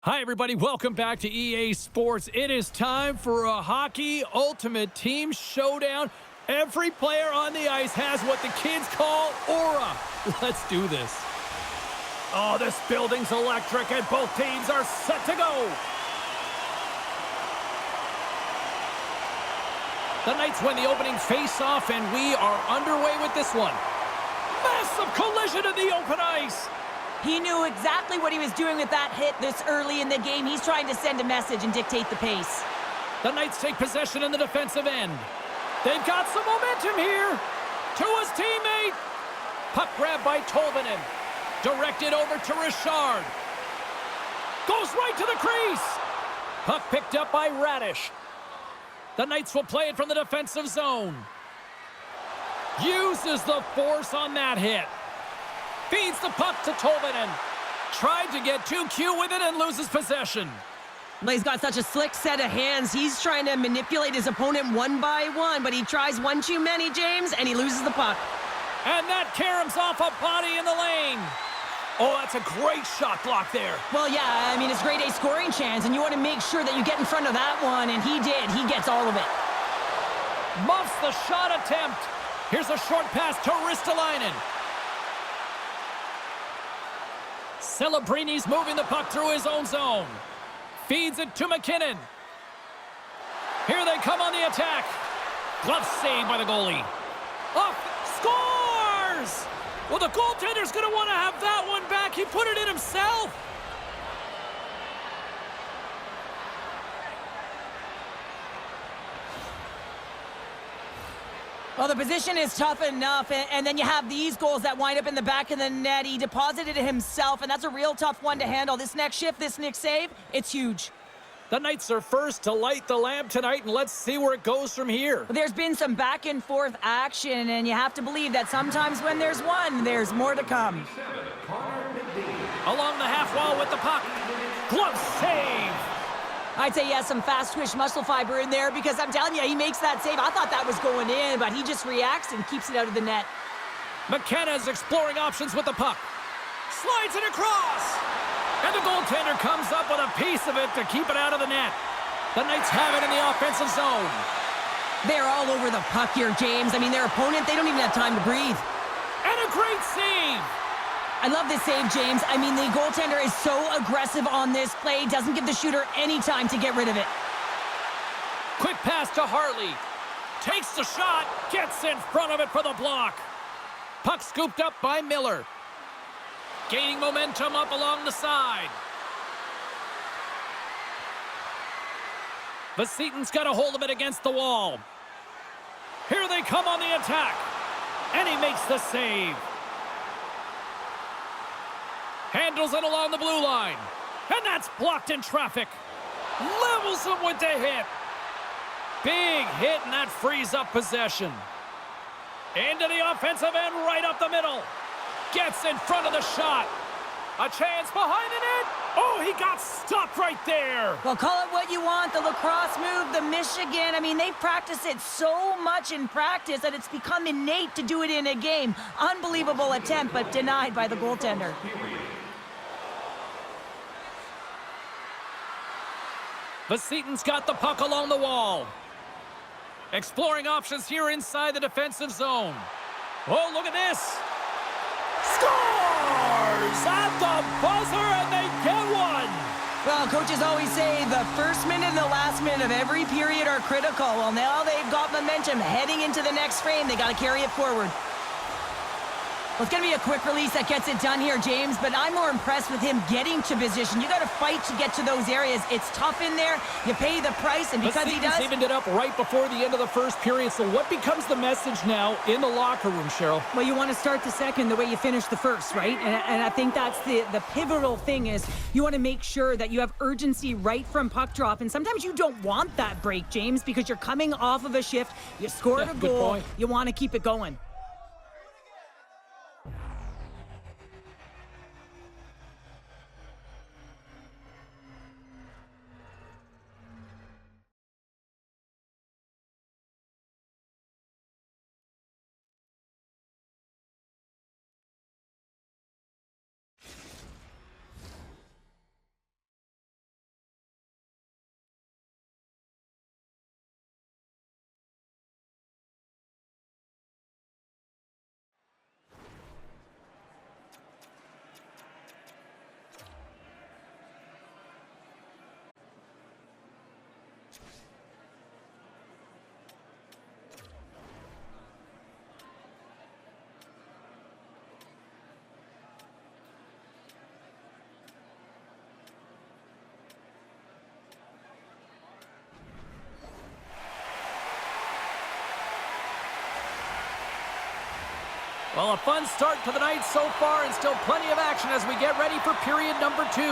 Hi, everybody. Welcome back to EA Sports. It is time for a hockey ultimate team showdown. Every player on the ice has what the kids call aura. Let's do this. Oh, this building's electric, and both teams are set to go. The Knights win the opening face-off, and we are underway with this one. Massive collision in the open ice. He knew exactly what he was doing with that hit this early in the game. He's trying to send a message and dictate the pace. The Knights take possession in the defensive end. They've got some momentum here. To his teammate. Puck grabbed by Tolvanen. Directed over to Richard. Goes right to the crease. Puck picked up by Radish. The Knights will play it from the defensive zone. Uses the force on that hit. Feeds the puck to Tolvanen. Tried to get too cute with it and loses possession. Well, he's got such a slick set of hands. He's trying to manipulate his opponent one by one, but he tries one too many, James, and he loses the puck. And that caroms off a body in the lane. Oh, that's a great shot block there. Well, yeah, I mean, it's grade A scoring chance, and you want to make sure that you get in front of that one, and he did. He gets all of it. Muffs the shot attempt. Here's a short pass to Ristolainen. Celebrini's moving the puck through his own zone. Feeds it to McKinnon. Here they come on the attack. Glove save by the goalie. Up, scores! Well, the goaltender's going to want to have that one back. He put it in himself. Well, the position is tough enough, and then you have these goals that wind up in the back of the net. He deposited it himself, and that's a real tough one to handle. This next shift, this next save, it's huge. The Knights are first to light the lamp tonight, and let's see where it goes from here. There's been some back-and-forth action, and you have to believe that sometimes when there's one, there's more to come. Along the half wall with the puck. Glove save. I'd say he has some fast-twitch muscle fiber in there because I'm telling you, he makes that save. I thought that was going in, but he just reacts and keeps it out of the net. McKenna's exploring options with the puck. Slides it across. And the goaltender comes up with a piece of it to keep it out of the net. The Knights have it in the offensive zone. They're all over the puck here, James. I mean, their opponent, they don't even have time to breathe. And a great save. I love this save, James. I mean, the goaltender is so aggressive on this play. Doesn't give the shooter any time to get rid of it. Quick pass to Harley. Takes the shot. Gets in front of it for the block. Puck scooped up by Miller. Gaining momentum up along the side. Vasitin's got a hold of it against the wall. Here they come on the attack. And he makes the save. Handles it along the blue line. And that's blocked in traffic. Levels him with the hit. Big hit, and that frees up possession. Into the offensive end, right up the middle. Gets in front of the shot. A chance behind the net. Oh, he got stopped right there. Well, call it what you want. The lacrosse move, the Michigan. I mean, they've practiced it so much in practice that it's become innate to do it in a game. Unbelievable attempt, but denied by the goaltender. Vasitin's got the puck along the wall. Exploring options here inside the defensive zone. Oh, look at this. Scores at the buzzer, and they get one. Well, coaches always say the first minute and the last minute of every period are critical. Well, now they've got momentum heading into the next frame. They got to carry it forward. Well, it's going to be a quick release that gets it done here, James, but I'm more impressed with him getting to position. You got to fight to get to those areas. It's tough in there. You pay the price, and because he does... evened it up right before the end of the first period. So what becomes the message now in the locker room, Cheryl? Well, you want to start the second the way you finished the first, right? And I think that's the pivotal thing is you want to make sure that you have urgency right from puck drop. And sometimes you don't want that break, James, because you're coming off of a shift. You scored a goal. You want to keep it going. Well, a fun start to the night so far and still plenty of action as we get ready for period number 2.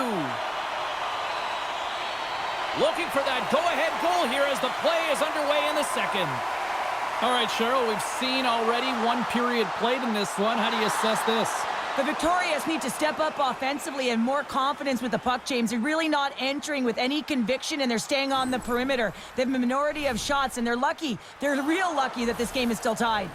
Looking for that go-ahead goal here as the play is underway in the second. All right, Cheryl, we've seen already one period played in this one. How do you assess this? The Victorious need to step up offensively and more confidence with the puck, James. They're really not entering with any conviction, and they're staying on the perimeter. They have a minority of shots, and they're lucky. They're real lucky that this game is still tied.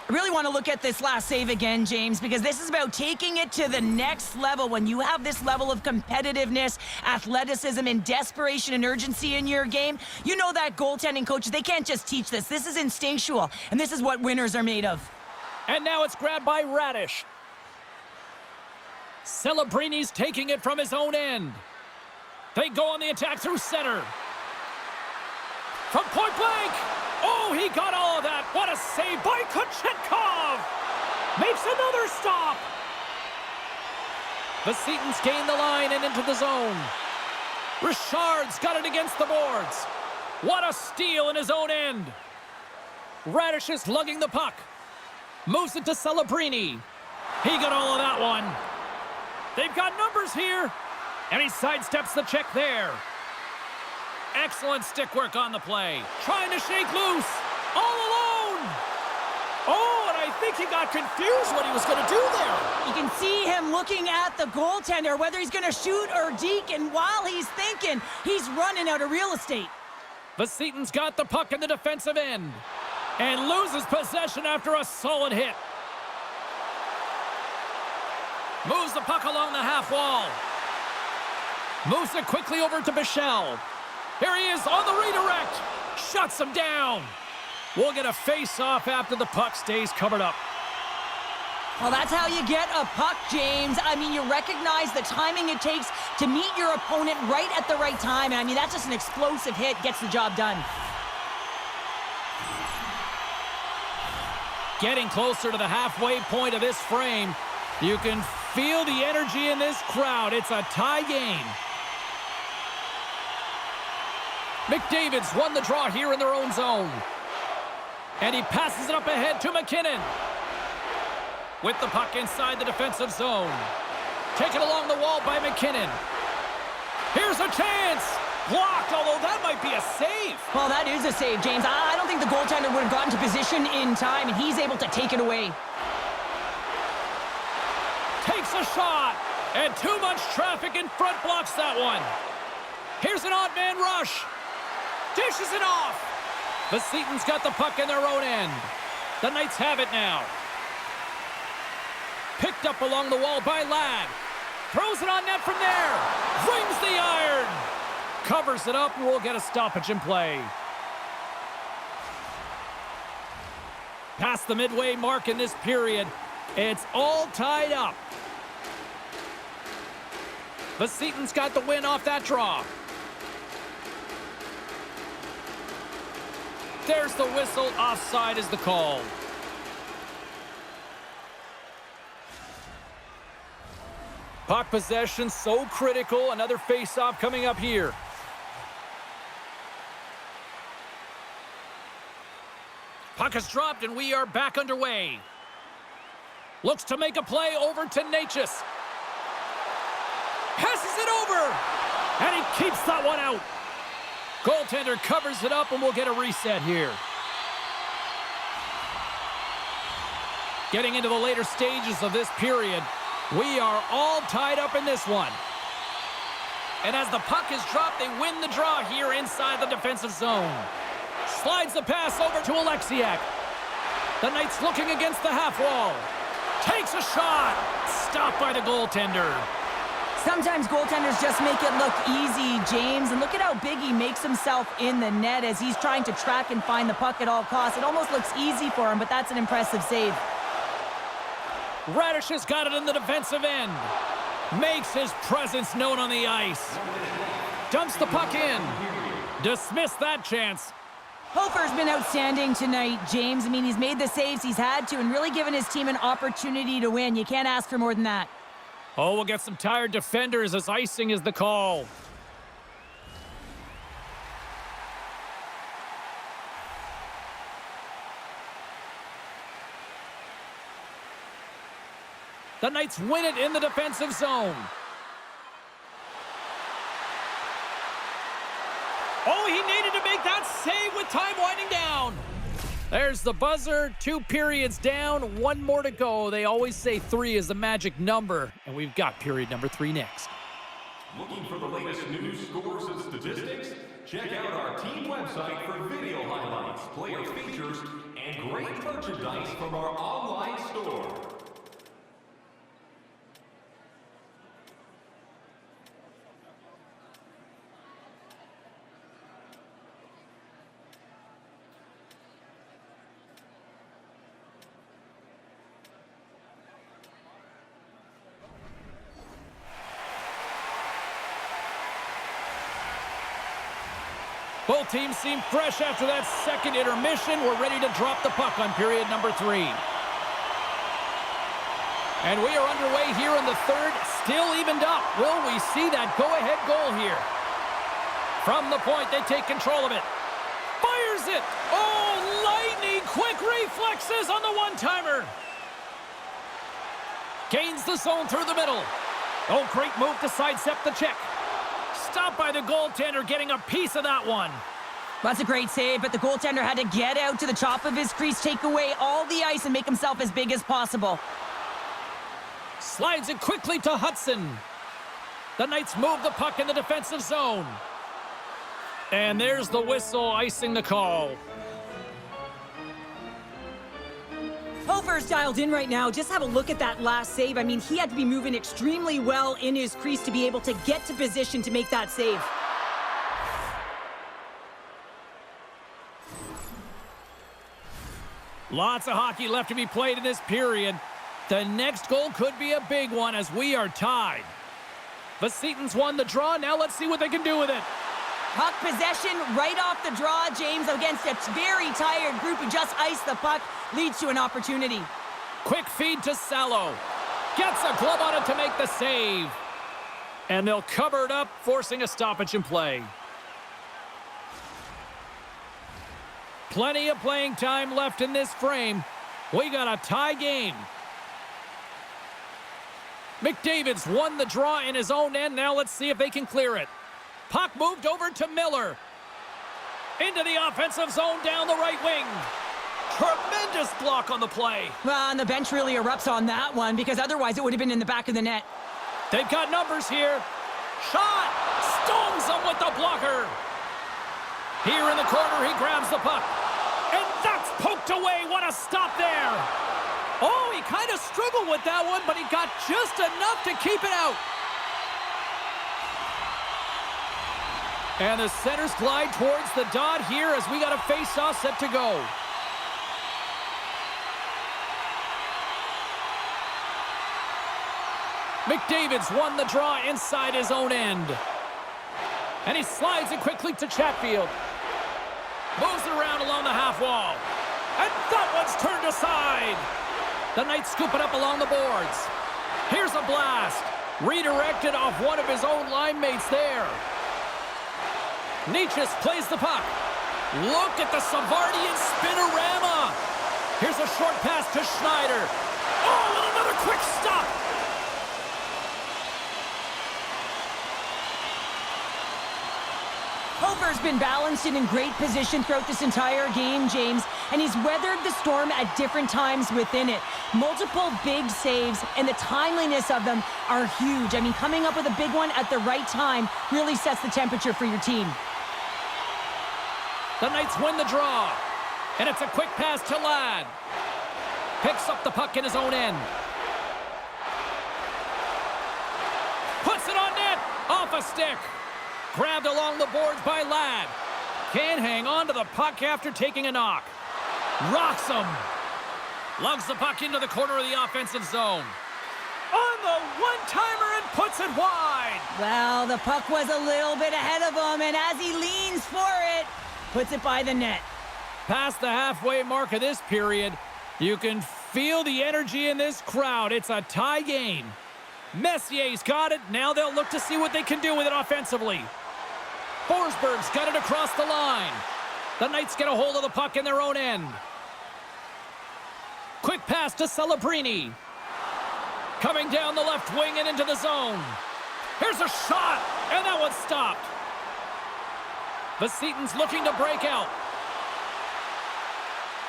I really want to look at this last save again, James, because this is about taking it to the next level. When you have this level of competitiveness, athleticism, and desperation and urgency in your game, you know that goaltending coaches, they can't just teach this. This is instinctual, and this is what winners are made of. And now it's grabbed by Radish. Celebrini's taking it from his own end. They go on the attack through center. From point blank! Oh, he got all of that. What a save by Kochetkov! Makes another stop. The Setons gain the line and into the zone. Richard's got it against the boards. What a steal in his own end. Radish is lugging the puck. Moves it to Celebrini. He got all of that one. They've got numbers here. And he sidesteps the check there. Excellent stick work on the play. Trying to shake loose. All alone. Oh, and I think he got confused what he was going to do there. You can see him looking at the goaltender, whether he's going to shoot or deke, and while he's thinking, he's running out of real estate. The Setons got the puck in the defensive end and loses possession after a solid hit. Moves the puck along the half wall. Moves it quickly over to Bichelle. Here he is on the redirect. Shuts him down. We'll get a face-off after the puck stays covered up. Well, that's how you get a puck, James. I mean, you recognize the timing it takes to meet your opponent right at the right time. And I mean, that's just an explosive hit. Gets the job done. Getting closer to the halfway point of this frame. You can feel the energy in this crowd. It's a tie game. McDavid's won the draw here in their own zone. And he passes it up ahead to McKinnon. With the puck inside the defensive zone. Taken along the wall by McKinnon. Here's a chance. Blocked, although that might be a save. Well, that is a save, James. I don't think the goaltender would have gotten to position in time, and he's able to take it away. Takes a shot. And too much traffic in front blocks that one. Here's an odd man rush. Dishes it off. The Setons got the puck in their own end. The Knights have it now. Picked up along the wall by Ladd. Throws it on net from there. Rings the iron. Covers it up and we'll get a stoppage in play. Past the midway mark in this period. It's all tied up. The Setons got the win off that draw. There's the whistle. Offside is the call. Puck possession so critical. Another face-off coming up here. Puck is dropped and we are back underway. Looks to make a play over to Natchez. Passes it over. And he keeps that one out. Goaltender covers it up and we'll get a reset here. Getting into the later stages of this period, we are all tied up in this one. And as the puck is dropped, they win the draw here inside the defensive zone. Slides the pass over to Alexiak. The Knights looking against the half wall. Takes a shot. Stopped by the goaltender. Sometimes goaltenders just make it look easy, James. And look at how big he makes himself in the net as he's trying to track and find the puck at all costs. It almost looks easy for him, but that's an impressive save. Radish has got it in the defensive end. Makes his presence known on the ice. Dumps the puck in. Dismissed that chance. Hofer's been outstanding tonight, James. I mean, he's made the saves he's had to and really given his team an opportunity to win. You can't ask for more than that. Oh, we'll get some tired defenders as icing is the call. The Knights win it in the defensive zone. Oh, he needed to make that save with time winding down. There's the buzzer. 2 periods down, 1 more to go. They always say 3 is the magic number, and we've got period number 3 next. Looking for the latest news, scores, and statistics? Check out our team website for video highlights, player features, and great merchandise from our online store. Both teams seem fresh after that second intermission. We're ready to drop the puck on period number 3. And we are underway here in the third, still evened up. Will we see that go-ahead goal here? From the point, they take control of it. Fires it! Oh, lightning quick reflexes on the one-timer. Gains the zone through the middle. Oh, great move to sidestep the check. Stopped by the goaltender, getting a piece of that one. That's a great save, but the goaltender had to get out to the top of his crease, take away all the ice, and make himself as big as possible. Slides it quickly to Hudson. The Knights move the puck in the defensive zone. And there's the whistle, icing the call. Hofer's dialed in right now. Just have a look at that last save. I mean, he had to be moving extremely well in his crease to be able to get to position to make that save. Lots of hockey left to be played in this period. The next goal could be a big one as we are tied. Vsetin's won the draw. Now let's see what they can do with it. Puck possession right off the draw, James, against a very tired group who just iced the puck, leads to an opportunity. Quick feed to Salo. Gets a glove on it to make the save. And they'll cover it up, forcing a stoppage in play. Plenty of playing time left in this frame. We got a tie game. McDavid's won the draw in his own end. Now let's see if they can clear it. Puck moved over to Miller. Into the offensive zone down the right wing. Tremendous block on the play. Well, and the bench really erupts on that one because otherwise it would have been in the back of the net. They've got numbers here. Shot! Stones him with the blocker. Here in the corner, he grabs the puck. And that's poked away. What a stop there. Oh, he kind of struggled with that one, but he got just enough to keep it out. And the centers glide towards the dot here as we got a face-off set to go. McDavid's won the draw inside his own end. And he slides it quickly to Chatfield. Moves it around along the half wall. And that one's turned aside. The Knights scoop it up along the boards. Here's a blast. Redirected off one of his own line mates there. Nietzsche plays the puck. Look at the Savardian spinorama. Here's a short pass to Schneider. Oh, and another quick stop. Hofer's been balanced and in great position throughout this entire game, James, and he's weathered the storm at different times within it. Multiple big saves, and the timeliness of them are huge. I mean, coming up with a big one at the right time really sets the temperature for your team. The Knights win the draw, and it's a quick pass to Ladd. Picks up the puck in his own end. Puts it on net, off a stick. Grabbed along the boards by Ladd. Can't hang on to the puck after taking a knock. Rocks him. Lugs the puck into the corner of the offensive zone. On the one-timer and puts it wide. Well, the puck was a little bit ahead of him, and as he leans for it, puts it by the net. Past the halfway mark of this period, you can feel the energy in this crowd. It's a tie game. Messier's got it. Now they'll look to see what they can do with it offensively. Forsberg's got it across the line. The Knights get a hold of the puck in their own end. Quick pass to Celebrini. Coming down the left wing and into the zone. Here's a shot, and that one's stopped. Vasitin's looking to break out.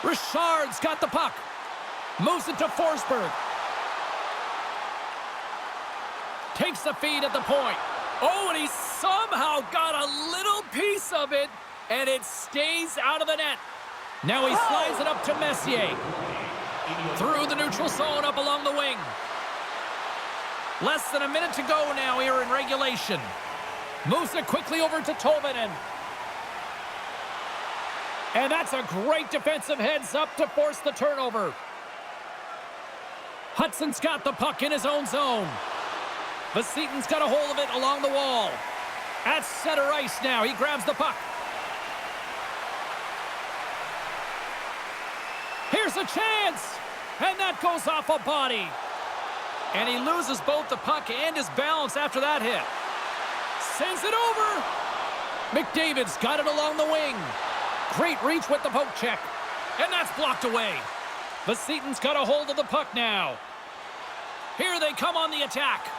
Richard's got the puck. Moves it to Forsberg. Takes the feed at the point. Oh, and he somehow got a little piece of it, and it stays out of the net. Now he slides it up to Messier. Through the neutral zone, up along the wing. Less than a minute to go now here in regulation. Moves it quickly over to Tolvanen. And that's a great defensive heads-up to force the turnover. Hudson's got the puck in his own zone. Vasitin's got a hold of it along the wall. At center ice now, he grabs the puck. Here's a chance! And that goes off a body. And he loses both the puck and his balance after that hit. Sends it over. McDavid's got it along the wing. Great reach with the poke check. And that's blocked away. Vasitin's got a hold of the puck now. Here they come on the attack.